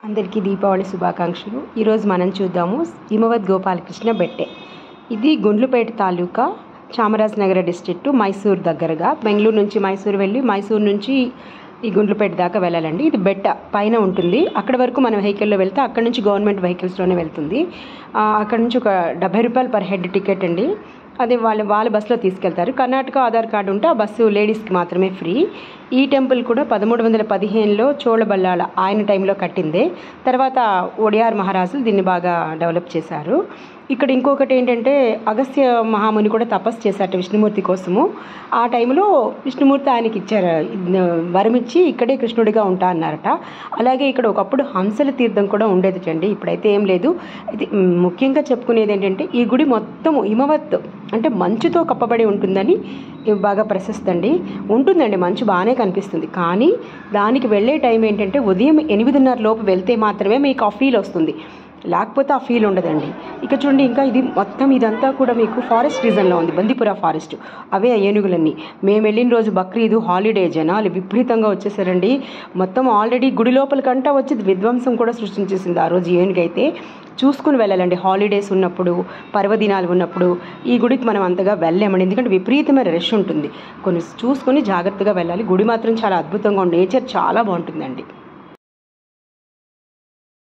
అందరికీ దీపావళి శుభాకాంక్షలు. ఈరోజు మనం చూద్దాము హిమవద్ గోపాలకృష్ణ బెట్టె. ఇది గుండ్లపేట తాలూకా, చామరాజనగర డిస్ట్రిక్ట్, మైసూర్ దగ్గరగా. బెంగళూరు నుంచి మైసూర్ వెళ్ళి మైసూర్ నుంచి ఈ గుండ్లపేట దాకా వెళ్ళాలండి. ఇది బెట్ట పైన ఉంటుంది. అక్కడ వరకు మనం వెహికల్లో వెళ్తే అక్కడ నుంచి గవర్నమెంట్ వెహికల్స్లోనే వెళ్తుంది. అక్కడ నుంచి ఒక 70 రూపాయలు పర్ హెడ్ టికెట్ అండి. అది వాళ్ళ బస్సులో తీసుకెళ్తారు. కర్ణాటక ఆధార్ కార్డు ఉంటే ఆ బస్సు లేడీస్కి మాత్రమే ఫ్రీ. ఈ టెంపుల్ కూడా 1315లో చోళబల్లాల ఆయన టైంలో కట్టిందే. తర్వాత ఒడియార్ మహారాజులు దీన్ని బాగా డెవలప్ చేశారు. ఇక్కడ ఇంకొకటి ఏంటంటే, అగస్త్య మహాముని కూడా తపస్సు చేశారట విష్ణుమూర్తి కోసము. ఆ టైంలో విష్ణుమూర్తి ఆయనకి ఇచ్చారు, వరమిచ్చి ఇక్కడే కృష్ణుడిగా ఉంటా అన్నారట. అలాగే ఇక్కడ ఒకప్పుడు హంసల తీర్థం కూడా ఉండేదిటండి, ఇప్పుడైతే ఏం లేదు. ఇది ముఖ్యంగా చెప్పుకునేది ఏంటంటే, ఈ గుడి మొత్తం హిమవత్ అంటే మంచుతో కప్పబడి ఉంటుందని బాగా ప్రశస్తి అండి. ఉంటుందండి, మంచు బాగానే కనిపిస్తుంది. కానీ దానికి వెళ్ళే టైం ఏంటంటే, ఉదయం 8:30 లోపు వెళ్తే మాత్రమే మీకు ఆ ఫీల్ వస్తుంది, లేకపోతే ఆ ఫీల్ ఉండదండి. ఇక చూడండి, ఇంకా ఇది మొత్తం ఇదంతా కూడా మీకు ఫారెస్ట్ రీజన్లో ఉంది, బందీపుర ఫారెస్ట్. అవే ఏనుగులన్నీ. మేము వెళ్ళిన రోజు బక్రీదు హాలిడే, జనాలు విపరీతంగా వచ్చేసారండి. మొత్తం ఆల్రెడీ గుడి లోపలికంటా వచ్చి విధ్వంసం కూడా సృష్టించేసింది ఆ రోజు ఏనుగైతే. చూసుకుని వెళ్ళాలండి, హాలిడేస్ ఉన్నప్పుడు, పర్వదినాలు ఉన్నప్పుడు ఈ గుడికి మనం అంతగా వెళ్ళామండి, ఎందుకంటే విపరీతమైన రష్ ఉంటుంది. కొన్ని చూసుకొని జాగ్రత్తగా వెళ్ళాలి. గుడి మాత్రం చాలా అద్భుతంగా ఉంది, నేచర్ చాలా బాగుంటుందండి.